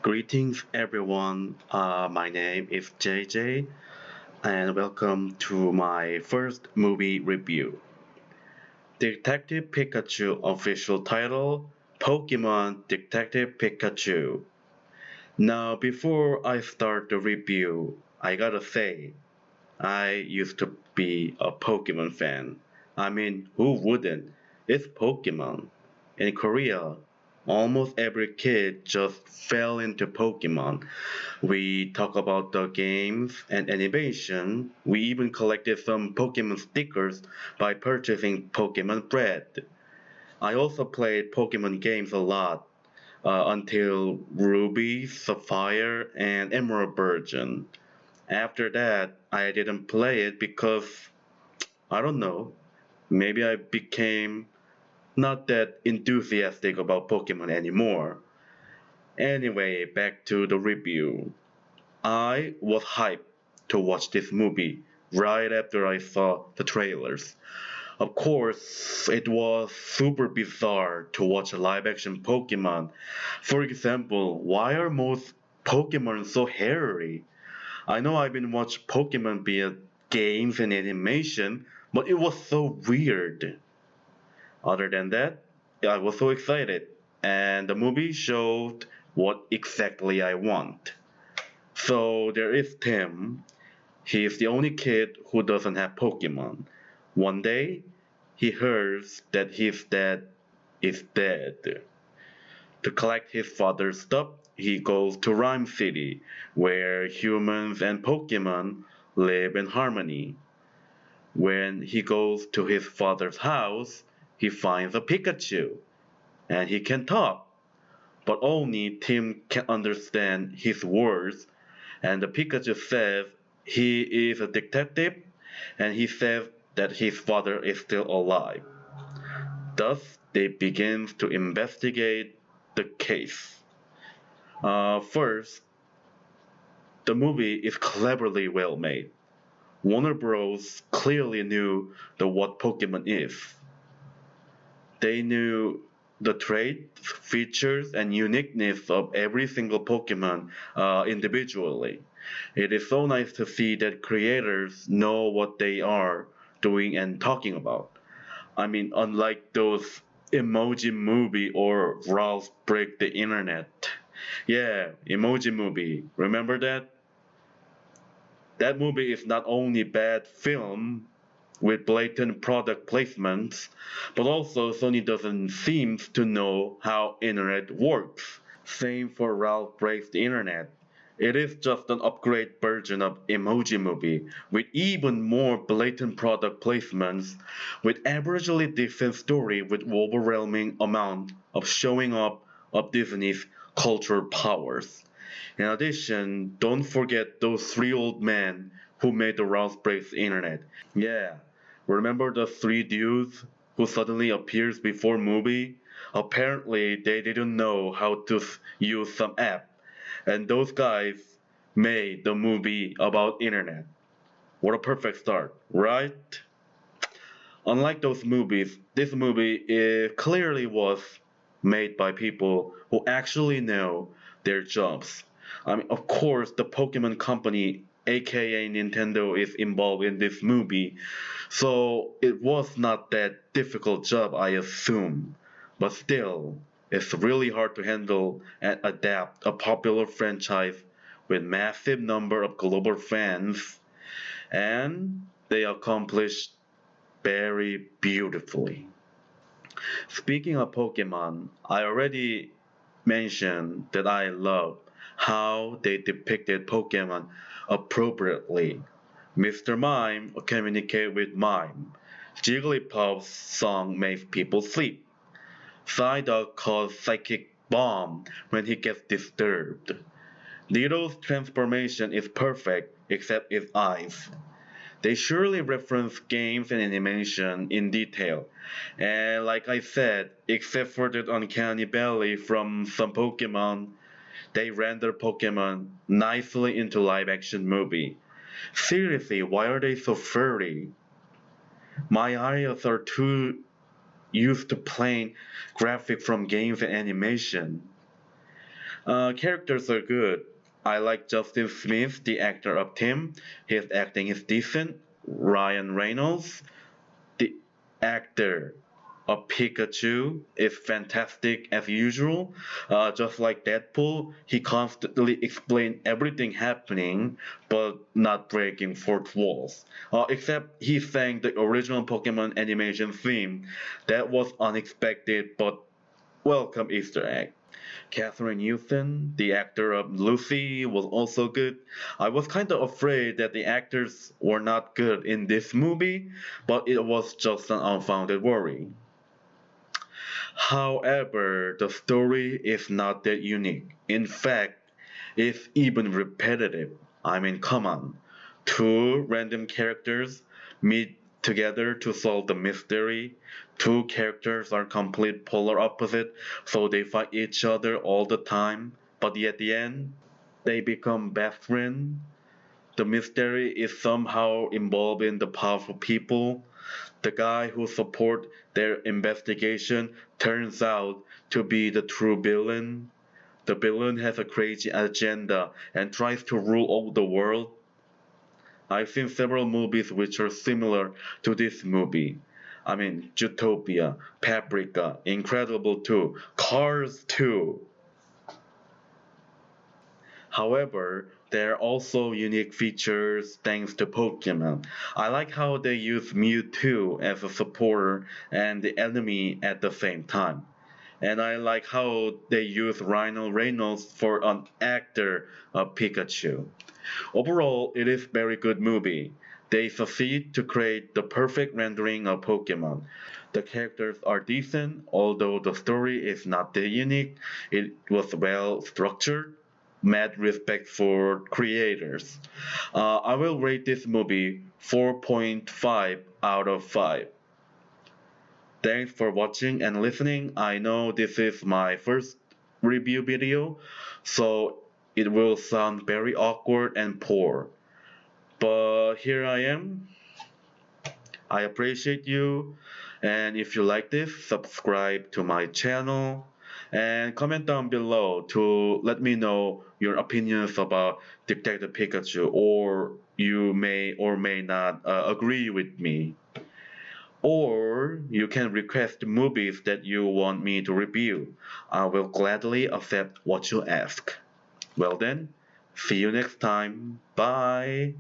Greetings, everyone. My name is JJ, and welcome to my first movie review. Detective Pikachu official title Pokémon Detective Pikachu. Now, before I start the review, I gotta say, I used to be a Pokemon fan. I mean, who wouldn't? It's Pokemon. In Korea, almost every kid just fell into Pokemon. We talk about the games and animation. We even collected some Pokemon stickers by purchasing Pokemon bread. I also played Pokemon games a lot until Ruby, Sapphire, and Emerald version. After that, I didn't play it because I don't know. Maybe I became not that enthusiastic about Pokemon anymore. Anyway, back to the review. I was hyped to watch this movie right after I saw the trailers. Of course, it was super bizarre to watch a live action Pokemon. For example, why are most Pokemon so hairy? I know I've been watching Pokemon via games and animation, but it was so weird. Other than that, I was so excited, and the movie showed what exactly I want. So there is Tim. He is the only kid who doesn't have Pokemon. One day, he hears that his dad is dead. To collect his father's stuff, he goes to Rhyme City, where humans and Pokemon live in harmony. When he goes to his father's house, he finds a Pikachu, and he can talk, but only Tim can understand his words, and the Pikachu says he is a detective, and he says that his father is still alive. Thus, they begin to investigate the case. First, the movie is cleverly well made. Warner Bros. Clearly knew what Pokemon is. They knew the traits, features, and uniqueness of every single Pokemon individually. It is so nice to see that creators know what they are doing and talking about. I mean, unlike those Emoji Movie or Ralph Break the Internet. Yeah, Emoji Movie. Remember that? That movie is not only bad film with blatant product placements, but also Sony doesn't seem to know how internet works. Same for Ralph Breaks the Internet. It is just an upgrade version of Emoji Movie with even more blatant product placements, with averagely decent story with overwhelming amount of showing up of Disney's cultural powers. In addition, don't forget those three old men who made the Ralph Breaks the Internet. Yeah, remember the three dudes who suddenly appears before movie? Apparently, they didn't know how to use some app, and those guys made the movie about internet. What a perfect start, right? Unlike those movies, this movie clearly was made by people who actually know their jobs. I mean, of course, the Pokemon Company, aka Nintendo, is involved in this movie, so it was not that difficult job, I assume. But still, it's really hard to handle and adapt a popular franchise with massive number of global fans, and they accomplished very beautifully. Speaking of Pokemon, I already mentioned that I love how they depicted Pokemon appropriately. Mr. Mime communicates with Mime. Jigglypuff's song makes people sleep. Psyduck calls Psychic Bomb when he gets disturbed. Little's transformation is perfect except its eyes. They surely reference games and animation in detail. And like I said, except for that uncanny valley from some Pokemon, they render Pokemon nicely into live action movie. Seriously, why are they so furry? My eyes are too used to plain graphic from games and animation. Characters are good. I like Justin Smith, the actor of Tim. His acting is decent. Ryan Reynolds, the actor of Pikachu, is fantastic as usual. Just like Deadpool, he constantly explains everything happening, but not breaking fourth walls. Except he sang the original Pokemon animation theme. That was unexpected, but welcome Easter egg. Catherine Newton, the actor of Lucy, was also good. I was kind of afraid that the actors were not good in this movie, but it was just an unfounded worry. However, the story is not that unique. In fact, it's even repetitive. I mean, come on. Two random characters meet together to solve the mystery. Two characters are complete polar opposite, so they fight each other all the time. But at the end, they become best friends. The mystery is somehow involving the powerful people. The guy who support their investigation turns out to be the true villain. The villain has a crazy agenda and tries to rule over the world. I've seen several movies which are similar to this movie. I mean, Zootopia, Paprika, Incredible 2, Cars 2. However, there are also unique features thanks to Pokemon. I like how they use Mewtwo as a supporter and the enemy at the same time. And I like how they use Rhino Reynolds for an actor of Pikachu. Overall, it is very good movie. They succeed to create the perfect rendering of Pokemon. The characters are decent, although the story is not that unique. It was well structured, mad respect for creators. I will rate this movie 4.5 out of 5. Thanks for watching and listening. I know this is my first review video, so it will sound very awkward and poor. But here I am. I appreciate you. And if you like this, subscribe to my channel and comment down below to let me know your opinions about Detective Pikachu, or you may or may not agree with me. Or you can request movies that you want me to review. I will gladly accept what you ask. Well then, see you next time. Bye.